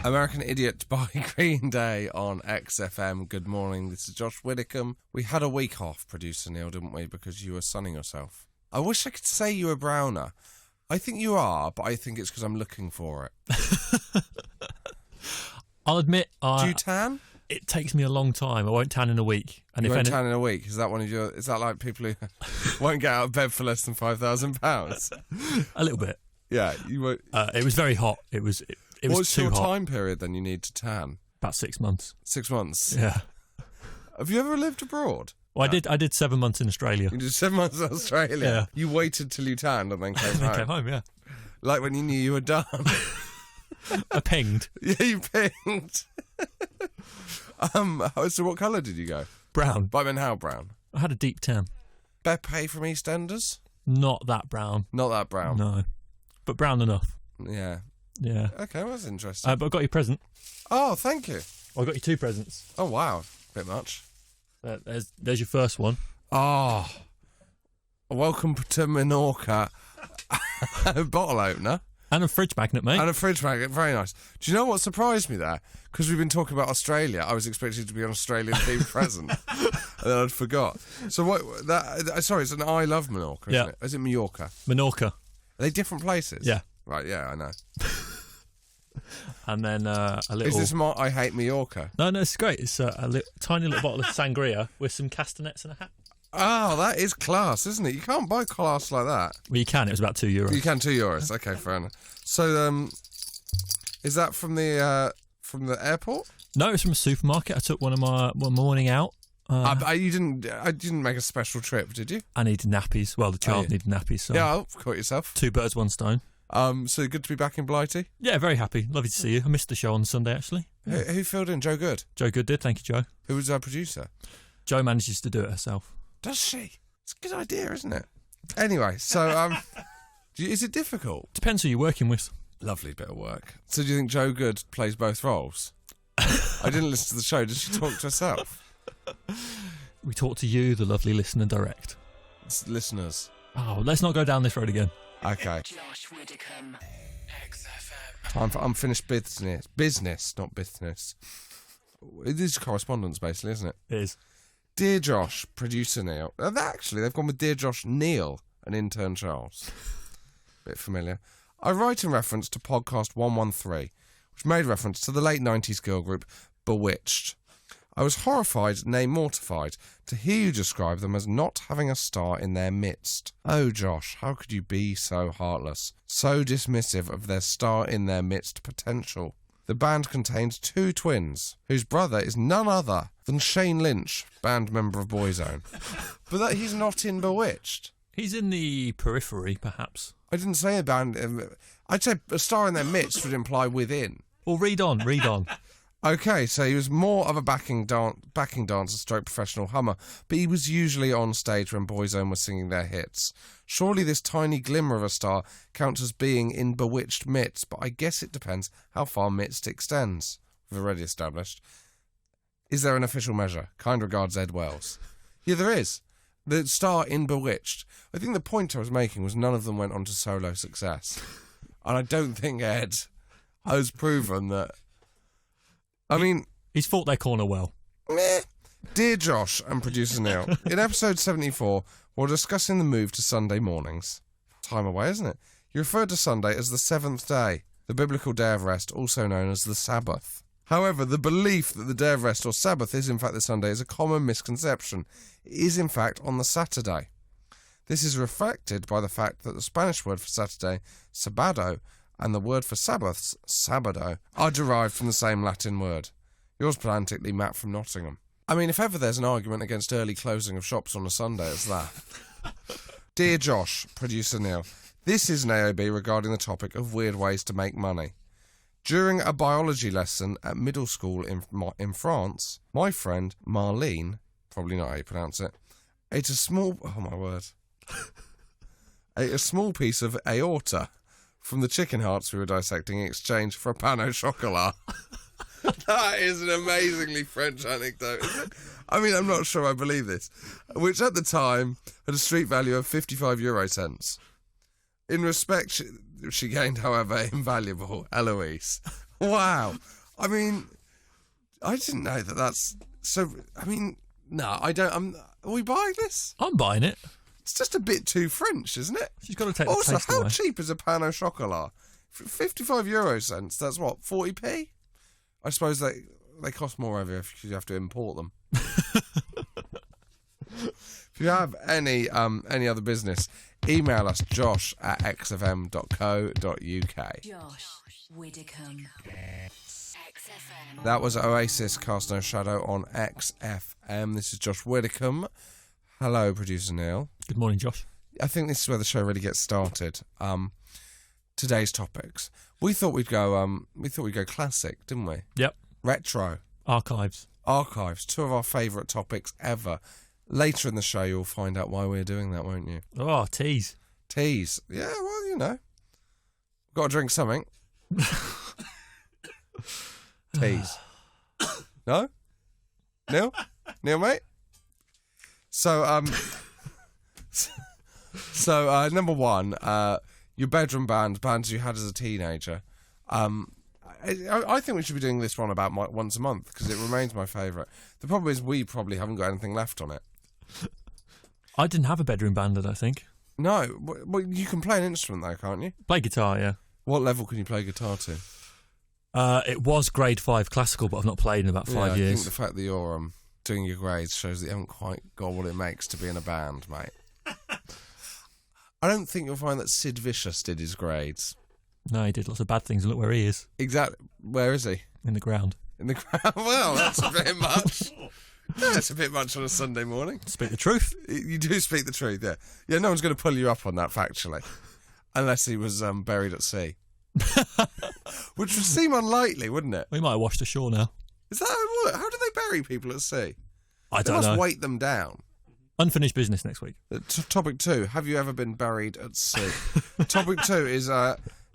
American Idiot by Green Day on XFM. Good morning, this is Josh Widdicombe. We had a week off, producer Neil, didn't we, because you were sunning yourself. I wish I could say you were browner. I think you are, but I think it's because I'm looking for it. I'll admit... Do you tan? It takes me a long time. I won't tan in a week. And you won't tan in a week? Is that one of your... Is that like people who won't get out of bed for less than £5,000? A little bit. Yeah, you won't... It was very hot. It was too hot. What's your time period then you need to tan? About 6 months. 6 months? Yeah. Have you ever lived abroad? Well, I did 7 months in Australia. You did 7 months in Australia? Yeah. You waited till you tanned and then came home? I came home, yeah. Like when you knew you were done? I pinged. Yeah, you pinged. So what colour did you go? Brown. But I mean, how brown? I had a deep tan. Beppe from EastEnders? Not that brown. Not that brown? No. But brown enough. Yeah. Yeah. Okay, well, that's interesting. But I got you a present. Oh, thank you. I got you 2 presents. Oh, wow. Bit much. There's your first one. Oh. Welcome to Menorca. Bottle opener. And a fridge magnet, mate. And a fridge magnet, very nice. Do you know what surprised me there? Because we've been talking about Australia, I was expecting it to be an Australian-themed present. And then I'd forgot. So what, sorry, it's an I Love Menorca, isn't it? Is it Mallorca? Menorca. Are they different places? Yeah. Right, yeah, I know. And then a little... Is this I Hate Mallorca? No, it's great. It's a tiny little bottle of sangria with some castanets and a hat. Oh, that is class, isn't it? You can't buy class like that. Well, you can. It was about €2. You can, €2. Okay, fair enough. So, is that from the airport? No, it's from a supermarket. I took one morning out. You didn't make a special trip, did you? I needed nappies. Well, the child needed nappies. So yeah, caught yourself. 2 birds, 1 stone. So good to be back in Blighty? Yeah, very happy. Lovely to see you. I missed the show on Sunday, actually. Yeah. Who filled in? Joe Good? Joe Good did, thank you, Joe. Who was our producer? Joe manages to do it herself. Does she? It's a good idea, isn't it? Anyway, so is it difficult? Depends who you're working with. Lovely bit of work. So do you think Joe Good plays both roles? I didn't listen to the show. Does she talk to herself? We talk to you, the lovely listener, direct. It's listeners. Oh, let's not go down this road again. Okay. Josh Widdicombe. XFM. I'm finished business, not business. It is correspondence, basically, isn't it? It is. Dear Josh, producer Neil. Actually, they've gone with Dear Josh Neil and intern Charles. Bit familiar. I write in reference to podcast 113, which made reference to the late 90s girl group Bewitched. I was horrified, nay mortified, to hear you describe them as not having a star in their midst. Oh, Josh, how could you be so heartless, so dismissive of their star in their midst potential? The band contains 2 twins, whose brother is none other than Shane Lynch, band member of Boyzone. But that he's not in Bewitched. He's in the periphery, perhaps. I didn't say a band. I'd say a star in their midst would imply within. Well, read on. Okay, so he was more of a backing dancer stroke professional hummer, but he was usually on stage when Boyzone was singing their hits. Surely this tiny glimmer of a star counts as being in Bewitched midst, but I guess it depends how far midst extends. We've already established. Is there an official measure? Kind regards, Ed Wells. Yeah, there is. The star in Bewitched. I think the point I was making was none of them went on to solo success. And I don't think Ed has proven that... I mean... He's fought their corner well. Meh. Dear Josh and producer Neil, in episode 74, we're discussing the move to Sunday mornings. Time away, isn't it? You referred to Sunday as the 7th day, the biblical day of rest, also known as the Sabbath. However, the belief that the day of rest or Sabbath is in fact the Sunday is a common misconception. It is in fact on the Saturday. This is reflected by the fact that the Spanish word for Saturday, sabado, and the word for Sabbaths, sabado, are derived from the same Latin word. Yours pedantically, Matt from Nottingham. I mean, if ever there's an argument against early closing of shops on a Sunday, it's that. Dear Josh, producer Neil, this is an AOB regarding the topic of weird ways to make money. During a biology lesson at middle school in France, my friend Marlene, probably not how you pronounce it, ate a small... Oh, my word. Ate a small piece of aorta from the chicken hearts we were dissecting in exchange for a pain au chocolat. That is an amazingly French anecdote, isn't it? I mean, I'm not sure I believe this. Which at the time had a street value of 55 euro cents. In respect, she gained, however, invaluable Eloise. Wow. I mean, I didn't know that's so. I mean, no, I don't. Are we buying this? I'm buying it. It's just a bit too French, isn't it? She's got to take Also, the taste how away. cheap is a pan au chocolat? 55 euro cents. That's what, 40p? I suppose they cost more over here because you have to import them. If you have any other business, email us josh@xfm.co.uk. Josh Widdicombe. XFM. That was Oasis, Cast No Shadow on XFM. This is Josh Widdicombe. Hello, producer Neil. Good morning, Josh. I think this is where the show really gets started. Today's topics. We thought we'd go classic, didn't we? Yep. Retro. Archives. Archives. Two of our favourite topics ever. Later in the show, you'll find out why we're doing that, won't you? Oh, tease. Tease. Yeah, well, you know. Got to drink something. Tease. No? Neil, mate? So, number one, your bedroom bands you had as a teenager. I think we should be doing this one about once a month because it remains my favourite. The problem is we probably haven't got anything left on it. I didn't have a bedroom band, I think. No, well, you can play an instrument though, can't you? Play guitar, yeah. What level can you play guitar to? It was grade 5 classical, but I've not played in about 5 years. I think the fact that you're doing your grades shows that you haven't quite got what it makes to be in a band, mate. I don't think you'll find that Sid Vicious did his grades. No, he did lots of bad things, and look where he is. Exactly. Where is he? In the ground. In the ground? Well, that's a bit much. That's a bit much on a Sunday morning. Speak the truth. You do speak the truth, yeah. Yeah, no one's going to pull you up on that, factually. Unless he was buried at sea. Which would seem unlikely, wouldn't it? We might have washed ashore now. Is that how it works? How do they bury people at sea? I They don't know. must weight them down. Unfinished business next week. Topic 2, have you ever been buried at sea? Topic 2 is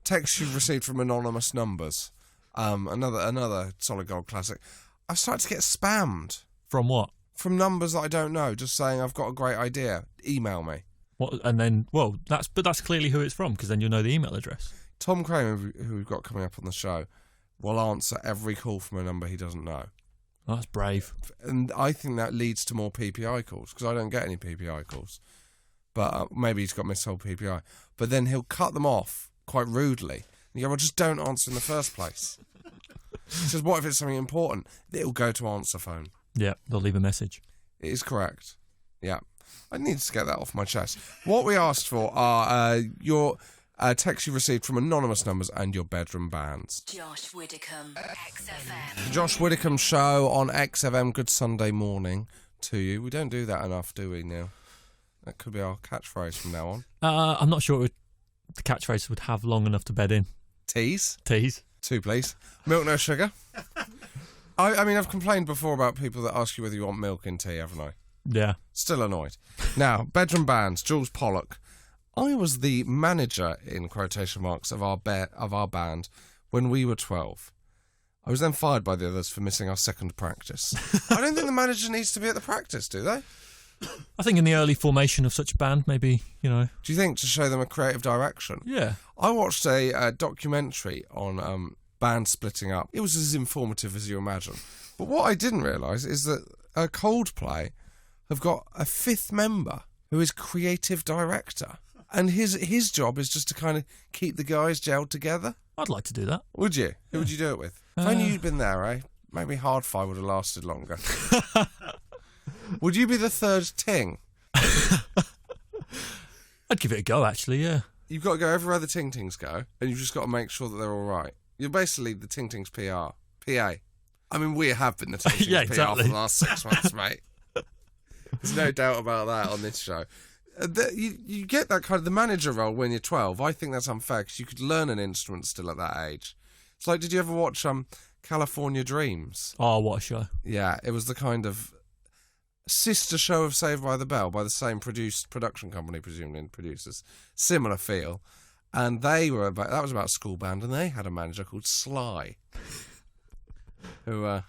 texts you've received from anonymous numbers. Another solid gold classic. I've started to get spammed. From what? From numbers that I don't know, just saying I've got a great idea. Email me. What? And then, well, that's clearly who it's from, because then you'll know the email address. Tom Craine, who we've got coming up on the show, will answer every call from a number he doesn't know. Oh, that's brave. And I think that leads to more PPI calls, because I don't get any PPI calls. But maybe he's got missold PPI. But then he'll cut them off quite rudely. And you go, well, just don't answer in the first place. He says, what if it's something important? It'll go to answer phone. Yeah, they'll leave a message. It is correct. Yeah. I need to get that off my chest. What we asked for are your texts you received from anonymous numbers and your bedroom bands. Josh Widdicombe. XFM. Josh Widdicombe show on XFM. Good Sunday morning to you. We don't do that enough, do we, Neil? That could be our catchphrase from now on. I'm not sure the catchphrase would have long enough to bed in. Tease. 2, please. Milk, no sugar. I mean, I've complained before about people that ask you whether you want milk in tea, haven't I? Yeah. Still annoyed. Now, bedroom bands, Jules Pollock. I was the manager, in quotation marks, of our band when we were 12. I was then fired by the others for missing our second practice. I don't think the manager needs to be at the practice, do they? I think in the early formation of such a band, maybe, Do you think to show them a creative direction? Yeah. I watched a documentary on band splitting up. It was as informative as you imagine. But what I didn't realise is that Coldplay have got a 5th member who is creative director. And his job is just to kind of keep the guys gelled together. I'd like to do that. Would you? Who would you do it with? If only you'd been there, eh? Maybe Hardfire would have lasted longer. Would you be the third Ting? I'd give it a go, actually, yeah. You've got to go everywhere the Ting Tings go, and you've just got to make sure that they're all right. You're basically the Ting Tings PA. I mean, we have been the Ting Tings Yeah, PR exactly. for the last 6 months, mate. There's no doubt about that on this show. You get that kind of the manager role when you're 12. I think that's unfair because you could learn an instrument still at that age. It's like, did you ever watch California Dreams? Oh, what a show. Yeah, it was the kind of sister show of Saved by the Bell by the same production company, presumably, producers. Similar feel. And that was about a school band, and they had a manager called Sly, who,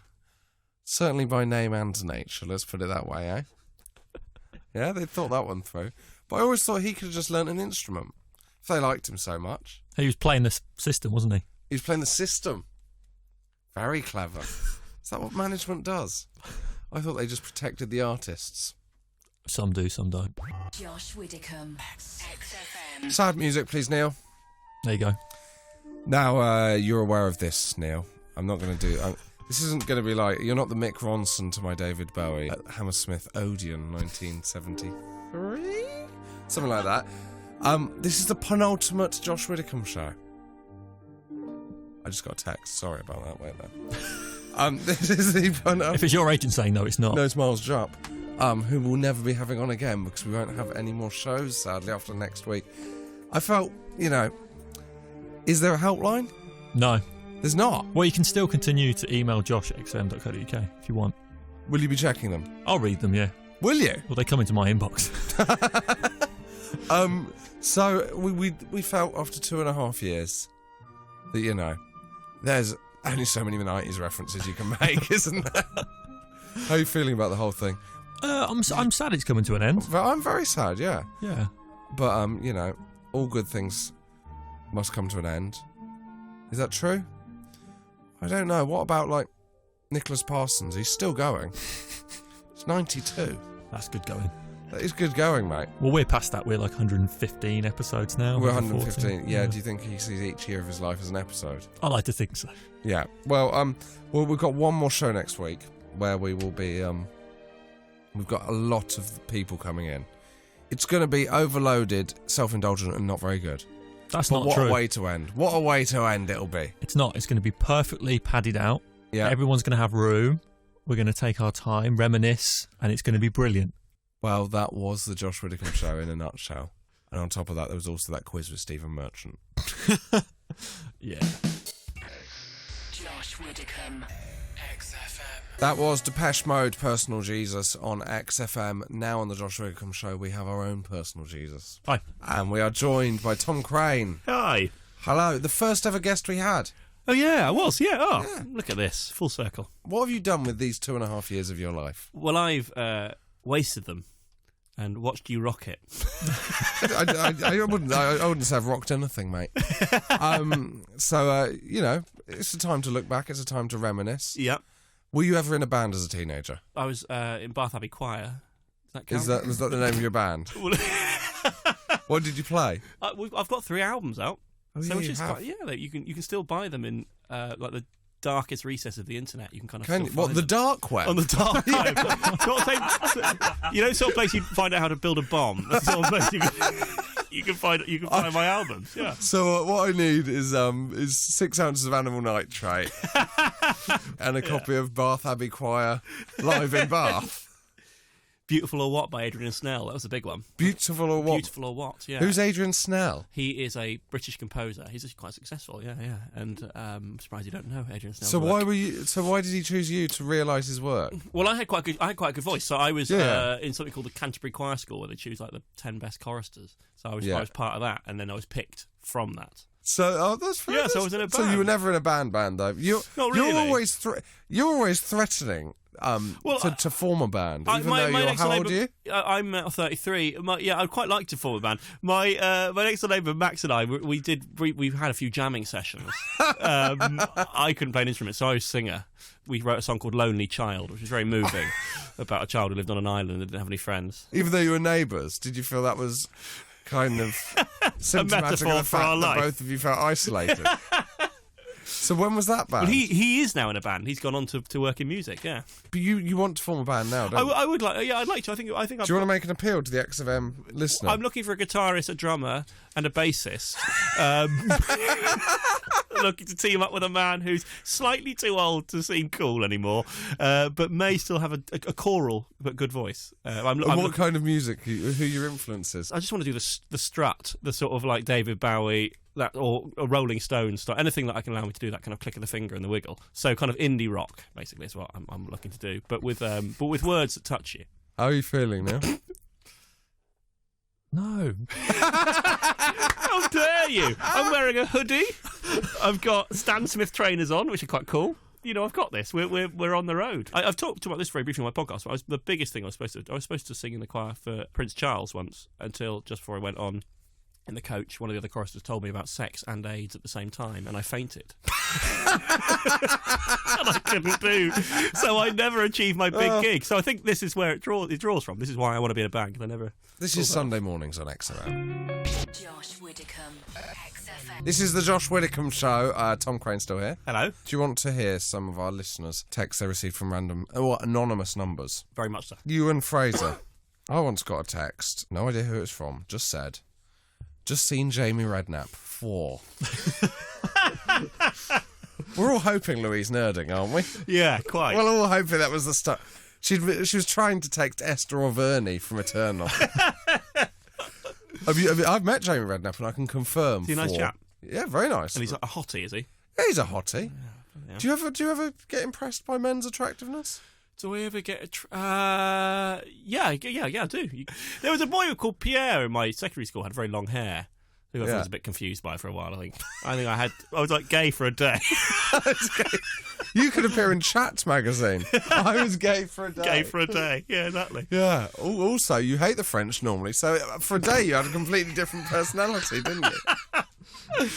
certainly by name and nature, let's put it that way, eh? Yeah, they thought that one through. But I always thought he could have just learnt an instrument, if they liked him so much. He was playing the system, wasn't he? He was playing the system. Very clever. Is that what management does? I thought they just protected the artists. Some do, some don't. Josh Widdicombe, XFM. Sad music, please, Neil. There you go. Now, you're aware of this, Neil. I'm not going to do... this isn't going to be like... You're not the Mick Ronson to my David Bowie at Hammersmith Odeon 1973? Something like that. This is the penultimate Josh Widdicombe show. I just got a text. Sorry about that. Wait there. This is the penultimate... If it's your agent saying no, it's not. No, it's Miles Jupp, who we'll never be having on again because we won't have any more shows, sadly, after next week. I felt, is there a helpline? No. There's not. Well, you can still continue to email josh@xfm.co.uk if you want. Will you be checking them? I'll read them, yeah. Will you? Well, they come into my inbox. So we felt after 2.5 years that, there's only so many 90s references you can make, isn't there? How are you feeling about the whole thing? I'm sad it's coming to an end. I'm very sad, yeah. Yeah. But, all good things must come to an end. Is that true? I don't know. What about, Nicholas Parsons? He's still going. He's 92. That's good going. That is good going, mate. Well, we're past that. We're 115 episodes now. We're 115. Yeah, do you think he sees each year of his life as an episode? I like to think so. Yeah. Well, we've got one more show next week where we will be... we've got a lot of people coming in. It's going to be overloaded, self-indulgent, and not very good. That's but not true. What a way to end. What a way to end it'll be. It's not. It's going to be perfectly padded out. Yeah. Everyone's going to have room. We're going to take our time, reminisce, and it's going to be brilliant. Well, that was the Josh Widdicombe show in a nutshell. And on top of that, there was also that quiz with Stephen Merchant. Yeah. Josh Widdicombe, XFM. That was Depeche Mode, Personal Jesus on XFM. Now on the Josh Widdicombe show, we have our own personal Jesus. Hi. And we are joined by Tom Craine. Hi. Hello, the first ever guest we had. Oh, yeah, I was, yeah. Oh, Yeah. Look at this, full circle. What have you done with these 2.5 years of your life? Well, I've wasted them and watched you rock it. I wouldn't say I've rocked anything, mate. It's a time to look back. It's a time to reminisce. Yep. Were you ever in a band as a teenager? I was in Bath Abbey Choir. Does Was that count? that the name of your band? What did you play? I've got 3 albums out. Oh, so yeah, which you is have. quite, you can still buy them in the darkest recess of the internet. You can kind of Can still you? What, find the them. dark web? On the dark web. Sort of place you'd find out how to build a bomb. That's the sort of place you can find my albums. Yeah. So what I need is 6 ounces of animal nitrate and a copy of Bath Abbey Choir live in Bath. Beautiful or What by Adrian Snell. That was a big one. Beautiful or what? Beautiful or What, yeah. Who's Adrian Snell? He is a British composer. He's quite successful, yeah. And I'm surprised you don't know Adrian Snell. So why did he choose you to realise his work? Well, I had quite a good voice. So I was Yeah. in something called the Canterbury Choir School, where they choose the 10 best choristers. So I was Yeah. part of that, and then I was picked from that. So that's fair. Yeah, so I was in a So band. you were never in a band though. Not really. You're always threatening to form a band, even though you're how old are you? I'm 33. I'd quite like to form a band. My next door neighbour Max and I we've had a few jamming sessions. I couldn't play an instrument, so I was a singer. We wrote a song called Lonely Child, which was very moving, about a child who lived on an island and didn't have any friends. Even though you were neighbours, did you feel that was kind of symptomatic of metaphor the for our fact that life. both of you felt isolated? So when was that band? Well, he is now in a band. He's gone on to work in music. Yeah, But you want to form a band now, don't you? I would like. Yeah, I'd like to. I think. Do you want to make an appeal to the XFM listener? I'm looking for a guitarist, a drummer, and a bassist. Looking to team up with a man who's slightly too old to seem cool anymore, but may still have a choral but good voice. What kind of music? Who are your influences? I just want to do the strut, the sort of like David Bowie, or a Rolling Stones style, anything that I can allow me to do that kind of click of the finger and the wiggle. So kind of indie rock, basically, is what I'm looking to do, but with words that touch you. How are you feeling now? No. How dare you? I'm wearing a hoodie. I've got Stan Smith trainers on, which are quite cool. I've got this. We're on the road. I've talked about this very briefly on my podcast. But the biggest thing I was supposed to sing in the choir for Prince Charles once, until just before I went on in the coach, one of the other choristers told me about sex and AIDS at the same time, and I fainted. And I couldn't do. So I never achieved my big gig. So I think this is where it draws from. This is why I want to be in a band, because I never... This is Sunday mornings on XFM. Josh Widdicombe, XFM. This is the Josh Widdicombe Show. Tom Crane's still here. Hello. Do you want to hear some of our listeners' texts they received from random or anonymous numbers? Very much so. Ewan Fraser. I once got a text, no idea who it's from, just said, just seen Jamie Redknapp 4. We're all hoping Louise nerding, aren't we? Yeah, quite. We're all hoping that was the start. She was trying to text Esther or Vernie from Eternal. I've met Jamie Redknapp and I can confirm. Is he a nice chap? Yeah, very nice. And he's a hottie, is he? Yeah, he's a hottie. Yeah. Do you ever get impressed by men's attractiveness? Do I ever get yeah, I do. There was a boy called Pierre in my secondary school, had very long hair. I think I was a bit confused by it for a while, I think. I was like gay for a day. You could appear in Chat magazine. I was gay for a day. Gay for a day, yeah, exactly. Yeah. Also, you hate the French normally, so for a day you had a completely different personality, didn't you?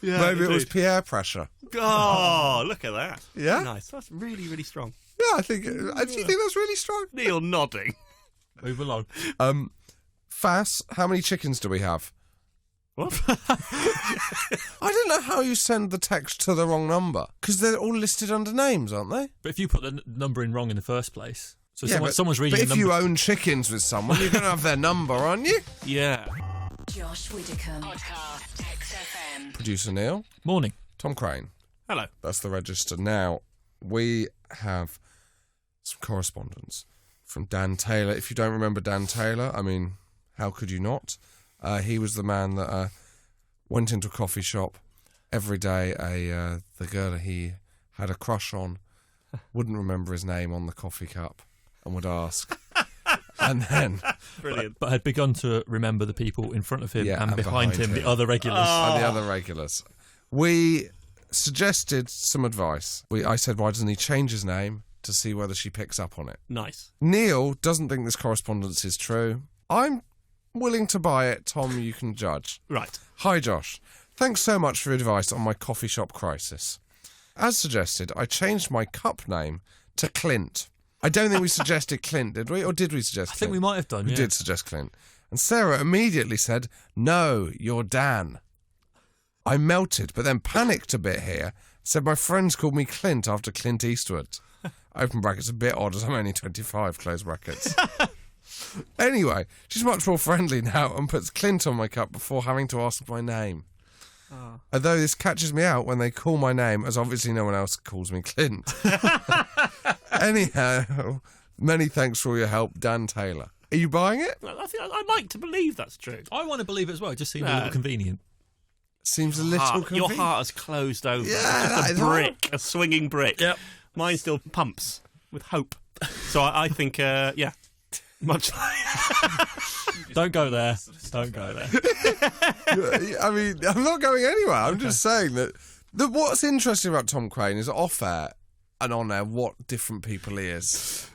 Yeah, maybe it was Pierre pressure. Oh, look at that. Yeah? Nice. That's really, really strong. Yeah, I think... do you think that's really strong? Neil nodding. Move along. Fass, how many chickens do we have? What? I don't know how you send the text to the wrong number, because they're all listed under names, aren't they? But if you put the number in wrong in the first place, so Yeah, someone's reading but the if number... you own chickens with someone, you're going to have their number, aren't you? Yeah. Josh Widdicombe, podcast, XFM. Producer Neil. Morning. Tom Craine. Hello. That's the register. Now, we have some correspondence from Dan Taylor. If you don't remember Dan Taylor, I mean, how could you not? He was the man that went into a coffee shop every day. The girl he had a crush on wouldn't remember his name on the coffee cup and would ask. And then... Brilliant. But had begun to remember the people in front of him and behind him, the other regulars. And the other regulars. We suggested some advice. I said, why doesn't he change his name to see whether she picks up on it? Nice. Neil doesn't think this correspondence is true. I'm willing to buy it. Tom, you can judge. Right. Hi, Josh. Thanks so much for your advice on my coffee shop crisis. As suggested, I changed my cup name to Clint. I don't think we suggested Clint, did we? Or did we suggest Clint? I think we might have done, We did suggest Clint. And Sarah immediately said, no, you're Dan. I melted, but then panicked a bit here. Said my friends called me Clint after Clint Eastwood. Open brackets, a bit odd as I'm only 25, close brackets. Anyway, she's much more friendly now and puts Clint on my cup before having to ask my name. Oh. Although this catches me out when they call my name, as obviously no one else calls me Clint. Anyhow, many thanks for all your help, Dan Taylor. Are you buying it? I'd like to believe that's true. I want to believe it as well. It just seems a little convenient. Seems a little convenient. Your heart has closed over. Yeah, Just a brick, a swinging brick. Yep. Mine still pumps with hope. So I think, yeah, much like... Don't go there. Don't go there. I mean, I'm not going anywhere. I'm just saying that what's interesting about Tom Craine is off air and on air what different people he is.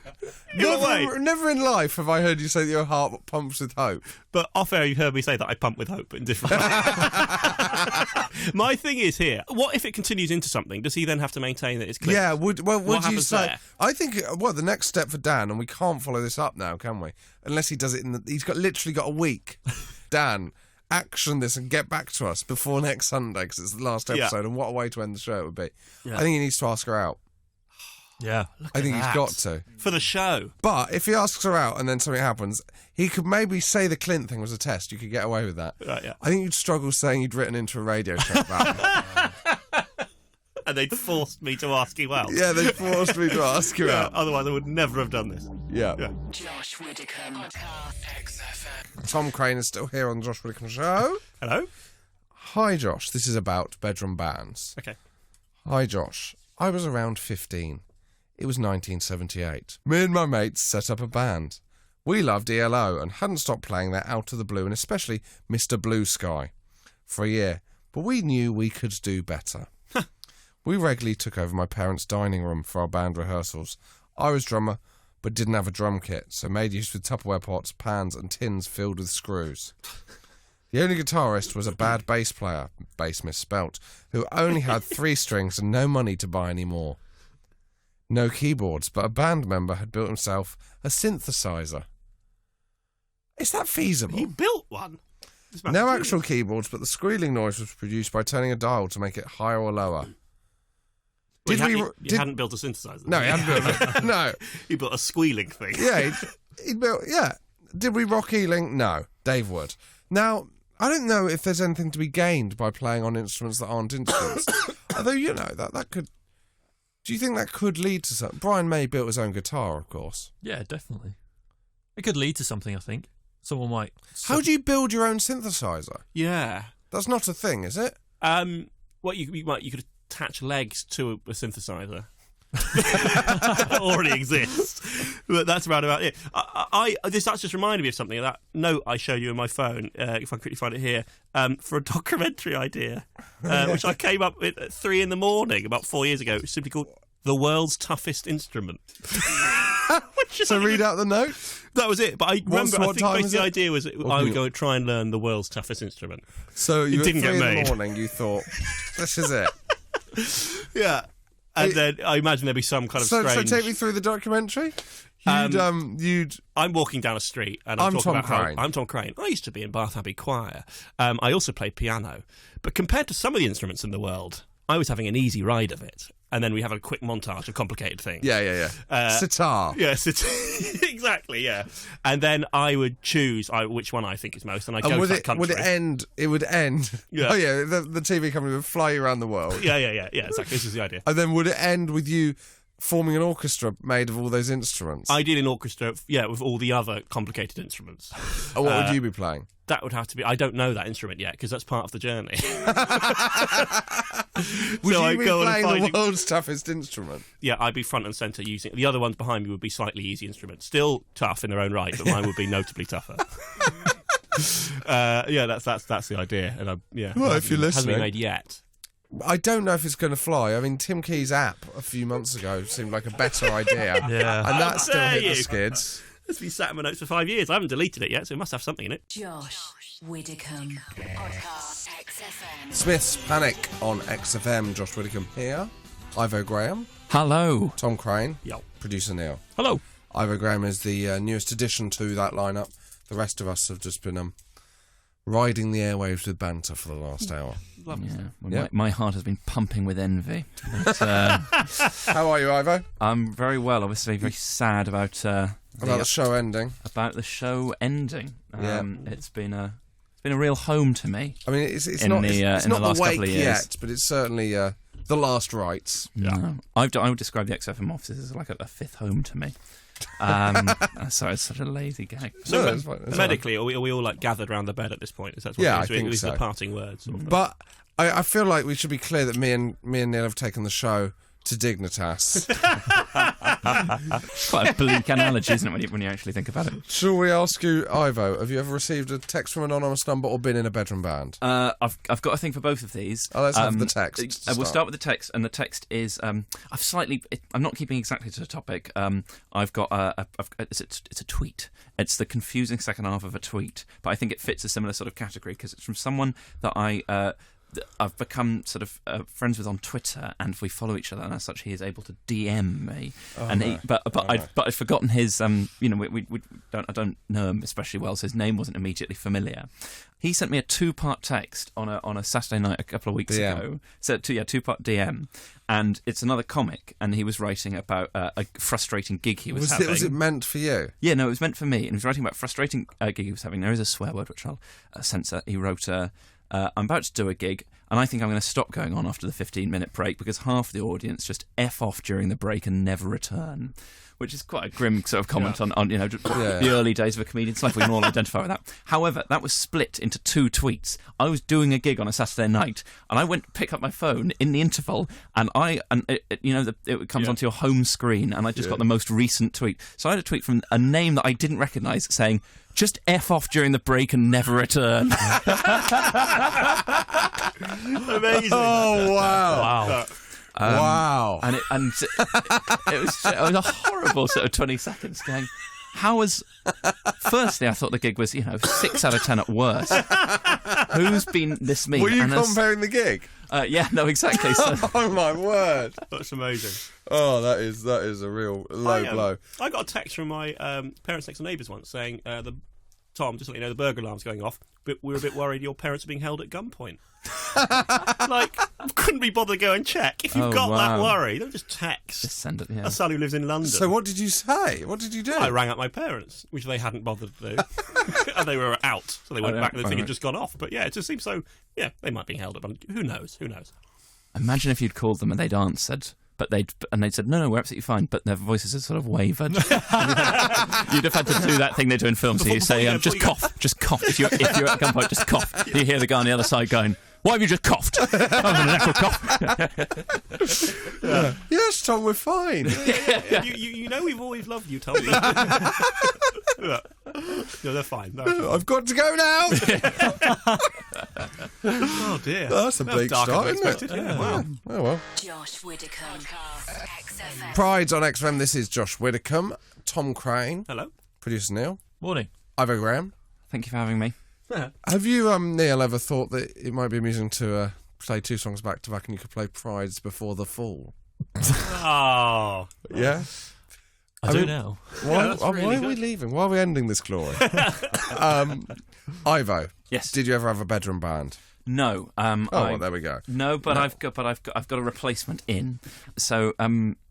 Never in life have I heard you say that your heart pumps with hope. But off air, you heard me say that I pump with hope in different ways. My thing is here, what if it continues into something? Does he then have to maintain that it's clear? Yeah, would you say... there? I think, the next step for Dan, and we can't follow this up now, can we? Unless he does it he's literally got a week. Dan, action this and get back to us before next Sunday, because it's the last episode, and what a way to end the show it would be. Yeah. I think he needs to ask her out. Yeah. I think he's got to. For the show. But if he asks her out and then something happens, he could maybe say the Clint thing was a test. You could get away with that. Right, yeah. I think you'd struggle saying you'd written into a radio show about it. And they'd forced me to ask you out. Yeah, they forced me to ask you out. Otherwise, I would never have done this. Yeah. Josh Widdicombe, podcast, XFM. Tom Craine is still here on the Josh Widdicombe Show. Hello? Hi, Josh. This is about bedroom bands. Okay. Hi, Josh. I was around 15. It was 1978. Me and my mates set up a band. We loved ELO and hadn't stopped playing their Out of the Blue and especially Mr. Blue Sky for a year, but we knew we could do better. We regularly took over my parents' dining room for our band rehearsals. I was drummer, but didn't have a drum kit, so made use with Tupperware pots, pans and tins filled with screws. The only guitarist was a bad bass player, bass misspelt, who only had 3 strings and no money to buy any more. No keyboards, but a band member had built himself a synthesizer. Is that feasible? He built one. No actual keyboards, but the squealing noise was produced by turning a dial to make it higher or lower. He hadn't built a synthesizer. No, he hadn't built it. No. He built a squealing thing. Yeah, he built... Yeah. Did we rock Ealing? No. Dave would. Now, I don't know if there's anything to be gained by playing on instruments that aren't instruments. Although, you know, that could... Do you think that could lead to something? Brian May built his own guitar, of course. Yeah, definitely. It could lead to something, I think. Someone might... How do you build your own synthesizer? Yeah. That's not a thing, is it? Well, you could attach legs to a synthesizer. That already exists. But that's about it. That's just reminded me of something. That note I showed you on my phone, if I quickly find it here, for a documentary idea, which I came up with at 3 a.m, about 4 years ago. It's simply called The World's Toughest Instrument. So read out the note? That was it. But I remember, I think basically the idea was I would go try and learn the world's toughest instrument. So you it didn't get made. In the morning, you thought, this is it. Yeah. And then I imagine there'd be some kind of strange... So take me through the documentary. I'm walking down a street and I'm talking Tom about Craine. I'm Tom Craine. I used to be in Bath Abbey Choir. I also played piano. But compared to some of the instruments in the world, I was having an easy ride of it. And then we have a quick montage of complicated things. Yeah. Sitar. Yeah, exactly, yeah. And then I would choose which one I think is most, and I go to that country. It would end. Yeah. Oh, yeah, the TV company would fly you around the world. Yeah, exactly. This is the idea. And then would it end with you forming an orchestra made of all those instruments? I did an orchestra, with all the other complicated instruments. Oh, what would you be playing? That would have to be... I don't know that instrument yet, because that's part of the journey. Would you be playing the world's toughest instrument? Yeah, I'd be front and centre using... The other ones behind me would be slightly easy instruments. Still tough in their own right, but mine would be notably tougher. That's the idea. And well, if you're listening... Hasn't been made yet. I don't know if it's going to fly. I mean, Tim Key's app a few months ago seemed like a better idea. Yeah. And that still hit the skids. It's been sat in my notes for 5 years. I haven't deleted it yet, so it must have something in it. Josh Widdicombe. Podcast XFM. Smith's Panic on XFM. Josh Widdicombe here. Ivo Graham. Hello. Tom Craine. Yo. Producer Neil. Hello. Ivo Graham is the newest addition to that lineup. The rest of us have just been riding the airwaves with banter for the last hour. My heart has been pumping with envy. But, How are you, Ivo? I'm very well. Obviously, very sad about the show ending. About the show ending. Yeah. It's been a real home to me. I mean, it's not the last wake couple of years. yet, but it's certainly the last rites. Yeah. No. I would describe the XFM offices as like a fifth home to me. Sorry, it's such a lazy gag. So it's fine. medically, are we all like gathered around the bed at this point? Is that what I it is? think These so. are the parting words. But I feel like we should be clear that me and Neil have taken the show to Dignitas. Quite a bleak analogy, isn't it, when you actually think about it? Shall we ask you, Ivo, have you ever received a text from an anonymous number or been in a bedroom band? I've got a thing for both of these. Oh, let's have the text. We'll start with the text, and the text is I'm not keeping exactly to the topic. I've got it's a tweet. It's the confusing second half of a tweet, but I think it fits a similar sort of category because it's from someone that I've become sort of friends with on Twitter, and we follow each other, and as such, he is able to DM me. I'd forgotten his. I don't know him especially well, so his name wasn't immediately familiar. He sent me a 2-part text on a Saturday night a couple of weeks ago. So 2-part DM, and it's another comic, and he was writing about a frustrating gig he was having. Was it meant for you? Yeah, no, it was meant for me, and he was writing about a frustrating gig he was having. There is a swear word which I'll censor. He wrote. I'm about to do a gig, and I think I'm going to stop going on after the 15-minute break because half the audience just F off during the break and never return, which is quite a grim sort of comment on the early days of a comedian's life. We can all identify with that. However, that was split into 2 tweets. I was doing a gig on a Saturday night, and I went to pick up my phone in the interval, and it comes onto your home screen, and I just got the most recent tweet. So I had a tweet from a name that I didn't recognise saying, "Just F off during the break and never return." Amazing. Oh, wow. Wow. Wow. And it was a horrible sort of 20 seconds going, Firstly, I thought the gig was, 6 out of 10 at worst. Who's been this mean? Were you comparing the gig? Yeah, no, exactly. So. Oh my word! That's amazing. Oh, that is a real low blow. I got a text from my parents' next door neighbours once saying, Tom, just to let you know, the burglar alarm's going off, but we're a bit worried your parents are being held at gunpoint. Like, couldn't be bothered to go and check. If you've got that worry, don't just text. Just send it, yeah. A son who lives in London. So what did you say? What did you do? I rang up my parents, which they hadn't bothered to do. And they were out, so they went back and the thing had just gone off. But yeah, it just seems so, they might be held up. Who knows? Imagine if you'd called them and they'd answered. But they'd said, no, we're absolutely fine. But their voices had sort of wavered. You'd have had to do that thing they do in films. So you say, just cough. If you're at gunpoint, just cough. You hear the guy on the other side going, why have you just coughed? I'm an natural cough. Yes, Tom, we're fine. You know we've always loved you, Tom. No, they're fine. I've got to go now. Oh dear. That's a big start, isn't it? Yeah, wow. Oh well. Josh Widdicombe, XFM. Pride's on XFM. This is Josh Widdicombe, Tom Craine, Hello. producer Neil, Morning. Ivo Graham. Thank you for having me. Have you, Neil, ever thought that it might be amusing to play 2 songs back to back and you could play Pride's Before the Fall? Oh. Yeah? I do now. Why are we leaving? Why are we ending this glory? Ivo. Yes. Did you ever have a bedroom band? No. Well, there we go. No, but I've got a replacement in. So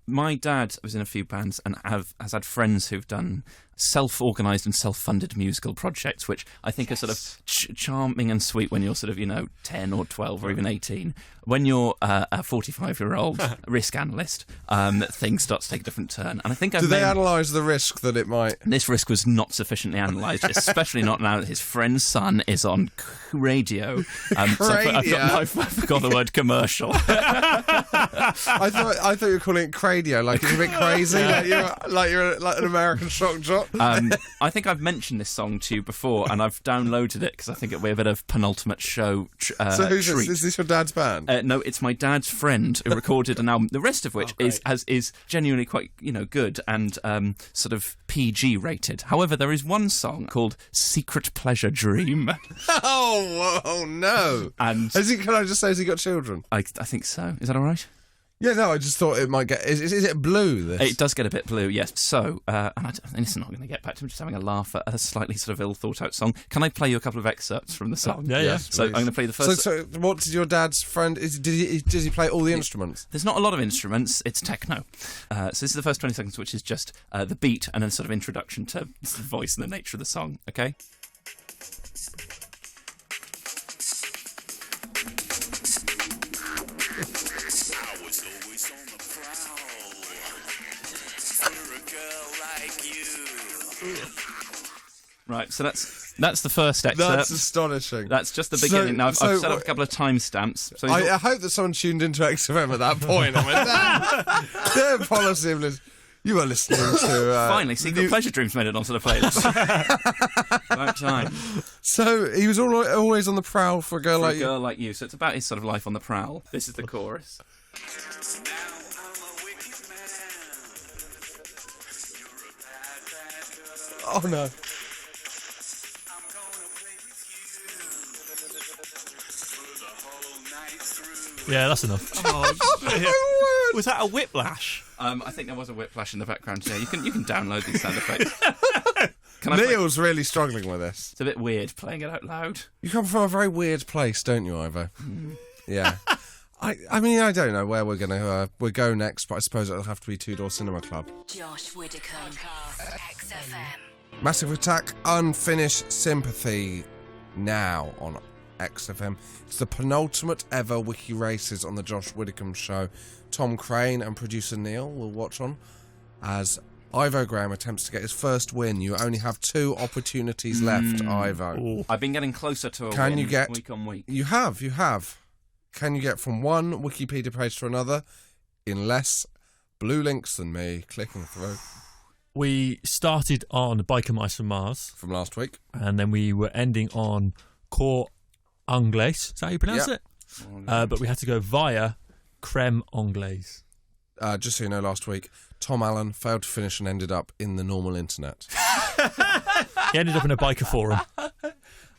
my dad was in a few bands and has had friends who've done self-organised and self-funded musical projects, which I think are sort of charming and sweet when you're sort of 10 or 12 or even 18. When you're a 45-year-old risk analyst, things start to take a different turn. And I think do they analyse the risk that it might? This risk was not sufficiently analysed, especially not now that his friend's son is on radio. So I forgot the word commercial. I thought you were calling it cradio, like it's a bit crazy, like you're an American shock jock. I think I've mentioned this song to you before, and I've downloaded it because I think it'll be a bit of penultimate show. So who's this? Is this your dad's band? No, it's my dad's friend who recorded an album. The rest of which is genuinely quite good and sort of PG rated. However, there is one song called "Secret Pleasure Dream." Oh no! And can I just say, has he got children? I think so. Is that all right? Yeah, no, I just thought it might get... Is it blue, this? It does get a bit blue, yes. So, and it's not going to get back to him, just having a laugh at a slightly sort of ill-thought-out song. Can I play you a couple of excerpts from the song? Yeah. Yes, so I'm going to play the first... So what did your dad's friend... Does he play all the instruments? There's not a lot of instruments, it's techno. So this is the first 20 seconds, which is just the beat and then sort of introduction to the voice and the nature of the song, okay? Right, so that's the first excerpt. That's astonishing. That's just the beginning. Now, I've set up a couple of timestamps. So I hope that someone tuned into XFM at that point. I mean, their policy of you are listening to... Finally, Secret Pleasure Dreams made it onto the playlist. About time. So he was always on the prowl for a girl like you? For a girl like you. So it's about his sort of life on the prowl. This is the chorus. Oh, no. Yeah, that's enough. Oh, was that a whiplash? I think there was a whiplash in the background. Yeah, you can download these sound effects. Neil's really struggling with this. It's a bit weird playing it out loud. You come from a very weird place, don't you, Ivo? Yeah. I mean, I don't know where we're going to we'll go next, but I suppose it'll have to be Two Door Cinema Club. Josh Widdicombe, XFM. Massive Attack, Unfinished Sympathy, now on XFM. It's the penultimate ever Wiki Races on the Josh Widdicombe Show. Tom Craine and producer Neil will watch on as Ivo Graham attempts to get his first win. You only have 2 opportunities left, Ivo. Ooh. I've been getting closer to a Can win you get, week on week. You have. Can you get from one Wikipedia page to another in less blue links than me clicking through? We started on Biker Mice from Mars. From last week. And then we were ending on Cours Anglais. Is that how you pronounce it? But we had to go via Creme Anglaise. just so you know, last week, Tom Allen failed to finish and ended up in the normal internet. He ended up in a biker forum.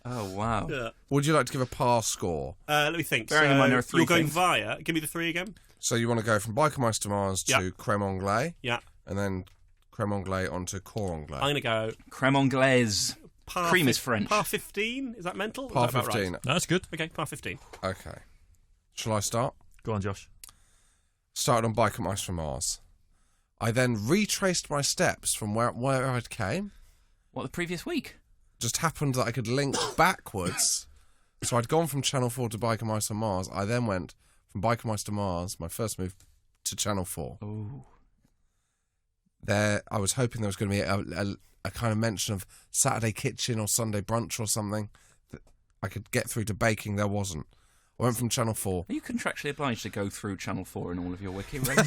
Oh, wow. Yeah. Would you like to give a par score? Let me think. Bearing in mind there are 3 you're going things. via. Give me the 3 again. So you want to go from Bikermeister Mars to Creme Anglaise, Yeah. and then Creme Anglaise onto Cor Anglaise. I'm going to go Creme anglaise. Cream is French. Par 15. Is that mental? Par Is that about 15. Right? No, that's good. Okay, par 15. Okay. Shall I start? Go on, Josh. Started on Bikermeister Mars. I then retraced my steps from where I'd came. What, the previous week? Just happened that I could link backwards. So I'd gone from Channel 4 to Bikermeister Mars. I then went from Bikermeister Mars, my first move, to Channel 4. Oh. There, I was hoping there was going to be a kind of mention of Saturday kitchen or Sunday brunch or something that I could get through to baking. There wasn't. I went from Channel 4. Are you contractually obliged to go through Channel 4 in all of your Wiki Races?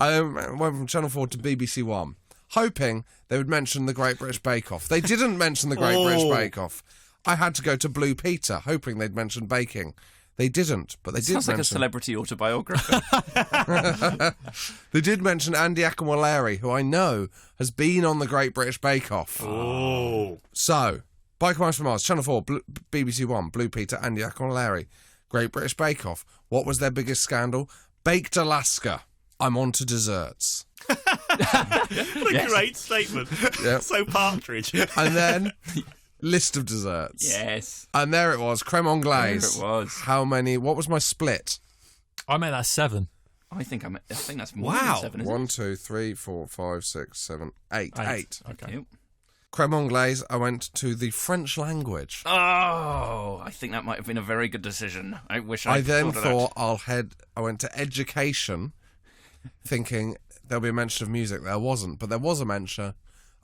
I went from Channel 4 to BBC One, hoping they would mention the Great British Bake Off. They didn't mention the Great British Bake Off. I had to go to Blue Peter, hoping they'd mention baking. They didn't, but they did Sounds like a mention... celebrity autobiography. They did mention Andy Akinwolere, who I know has been on the Great British Bake Off. Oh. So, Bikermeister Mars, Channel 4, BBC One, Blue Peter, Andy Akinwolere, Great British Bake Off. What was their biggest scandal? Baked Alaska. I'm on to desserts. What a great statement. Yep. So Partridge. And then, list of desserts. Yes. And there it was, creme anglaise. There it was. How many? What was my split? I made that 7. I think that's more Wow. than 7, isn't 1, 2, 3, 4, 5, 6, 7, 8. 8. it? Okay. Yep. Creme anglaise, I went to the French language. Oh, I think that might have been a very good decision. I wish I I'd then thought of thought I went to education, thinking there'll be a mention of music. There wasn't, but there was a mention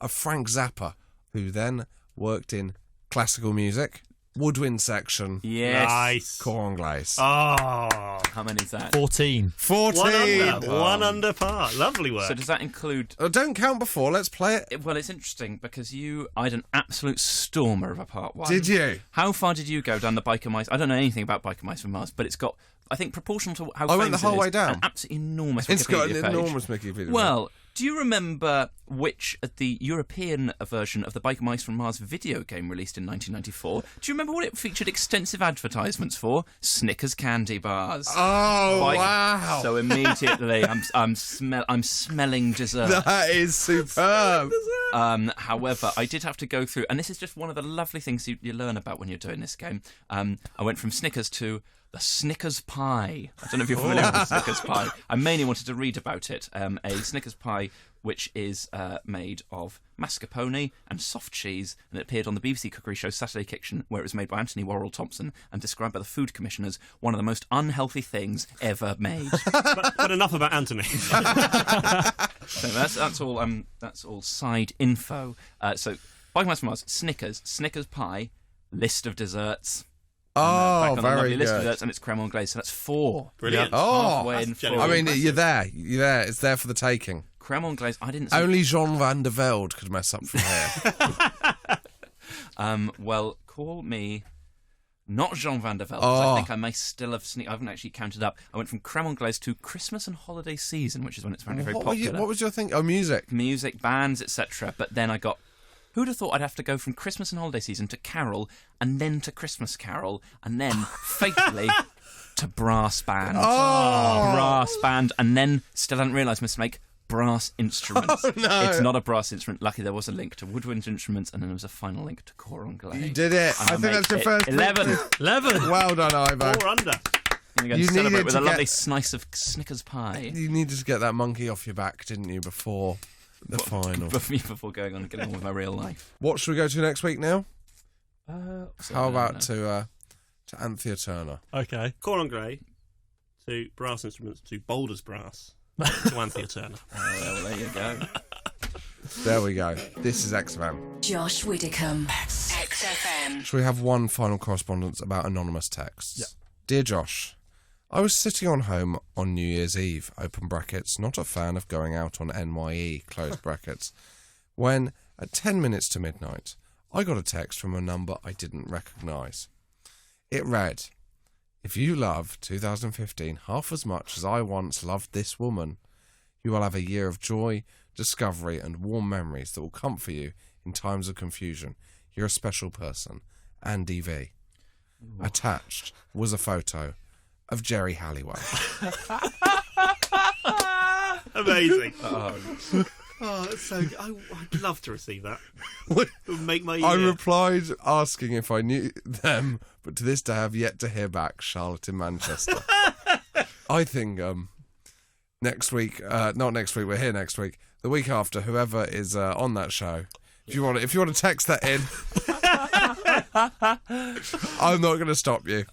of Frank Zappa, who then worked in classical music, woodwind section, that. Yes. Nice. Cor Anglaise. Oh. How many is that? 14. 14! One under par. Lovely work. So does that include... Don't count before, let's play it. Well, it's interesting because I had an absolute stormer of a part 1. Did you? How far did you go down the Biker Mice? I don't know anything about Biker Mice from Mars, but it's got, I think, proportional to how I went the famous whole it is, way down. an absolutely enormous It's got Wikipedia an page. enormous Wikipedia. Well, do you remember which the European version of the Biker Mice from Mars video game released in 1994? Do you remember what it featured extensive advertisements for? Snickers candy bars. Oh, wow. So immediately I'm smelling dessert. That is superb. However, I did have to go through, and this is just one of the lovely things you learn about when you're doing this game. I went from Snickers to the Snickers pie. I don't know if you're familiar with the Snickers pie. I mainly wanted to read about it. A Snickers pie which is made of mascarpone and soft cheese, and it appeared on the BBC cookery show Saturday Kitchen, where it was made by Anthony Worrell Thompson and described by the food commissioners one of the most unhealthy things ever made. but enough about Anthony. So that's all side info. So Biker Mice from Mars, Snickers pie, list of desserts. Oh, Back on the very lovely list of good. desserts, and it's creme anglaise, so that's 4. Brilliant. Oh, Halfway in that's 4. generous. I mean, you're there. You're there. It's there for the taking. Creme anglaise, I didn't see. Only Jean van der Velde could mess up from here. Well, call me not Jean van der Velde. Oh. I think I may still have I haven't actually counted up. I went from creme anglaise to Christmas and holiday season, which is when it's very, very popular. What was your thing? Oh, music. Music, bands, etc. But then I got... Who'd have thought I'd have to go from Christmas and holiday season to Carol, and then to Christmas Carol, and then, fatally, to brass band. Oh. Brass band, and then, still hadn't realised my mistake, brass instruments. Oh, no. It's not a brass instrument. Luckily, there was a link to woodwind instruments, and then there was a final link to Cor Anglaise. You did it. And I think that's your make first it 11. victory. 11! Well done, Ivo. 4 under. I'm going You to celebrate needed with to a lovely get- slice of Snickers pie You needed to get that monkey off your back, didn't you, before the final? before going on and getting on with my real life. What should we go to next week now? So, How I about don't know. to Anthea Turner? Okay. Cor Anglaise to brass instruments to Boulder's brass to Anthea Turner. Oh, well, there you go. There we go. This is XFM. Josh Widdicombe. XFM. Shall we have one final correspondence about anonymous texts? Yeah. Dear Josh, I was sitting on home on New Year's Eve, open brackets, not a fan of going out on NYE, close brackets, when, at 10 minutes to midnight, I got a text from a number I didn't recognise. It read, If you love 2015 half as much as I once loved this woman, you will have a year of joy, discovery, and warm memories that will comfort you in times of confusion. You're a special person. Andy V. Attached was a photo of Jerry Halliwell. Amazing. Oh, that's so good. I'd love to receive that. It would make my year. I replied asking if I knew them, but to this day I've yet to hear back. Charlotte in Manchester. I think next week, not next week, we're here next week. The week after, whoever is on that show, if you want to text that in, I'm not going to stop you.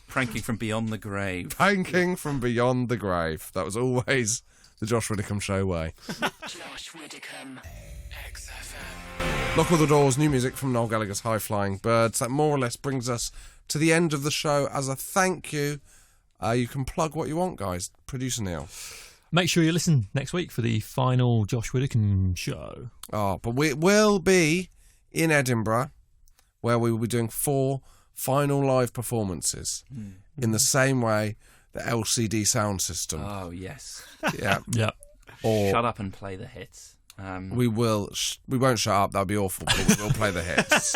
Pranking from beyond the grave. Pranking from beyond the grave. That was always the Josh Widdicombe show way. Josh Widdicombe. XFM. Lock all the doors, new music from Noel Gallagher's High Flying Birds. That more or less brings us to the end of the show. As a thank you, you can plug what you want, guys. Producer Neil. Make sure you listen next week for the final Josh Widdicombe show. Oh, but we will be in Edinburgh, where we will be doing 4 final live performances in the same way the LCD sound system. Oh, yes. Yeah. Yeah. Or Shut up and play the hits. we won't shut up. That would be awful. But we will play the hits.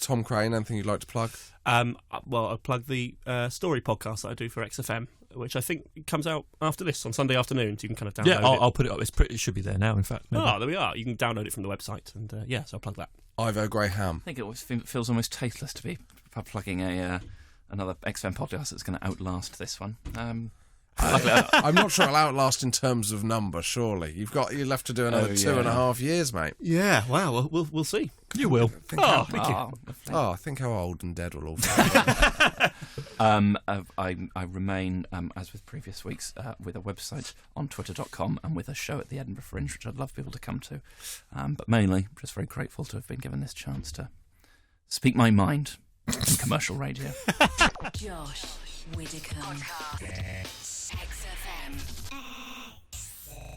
Tom Craine, anything you'd like to plug? Well, I'll plug the story podcast that I do for XFM, which I think comes out after this on Sunday afternoon, so you can kind of download Yeah, it. I'll put it up. It should be there now, in fact. Maybe. Oh, there we are. You can download it from the website, and so I'll plug that. Ivo Graham. I think it always feels almost tasteless to be plugging another XFM podcast that's going to outlast this one. I'm not sure it'll outlast in terms of number, surely. You'll have to do another 2.5 years, mate. Yeah, wow, we'll see. You will. Thank you. I think how old and dead we'll all be. I remain, as with previous weeks, with a website on twitter.com and with a show at the Edinburgh Fringe, which I'd love people to come to. But mainly, just very grateful to have been given this chance to speak my mind on commercial radio. Josh Widdicombe. XFM.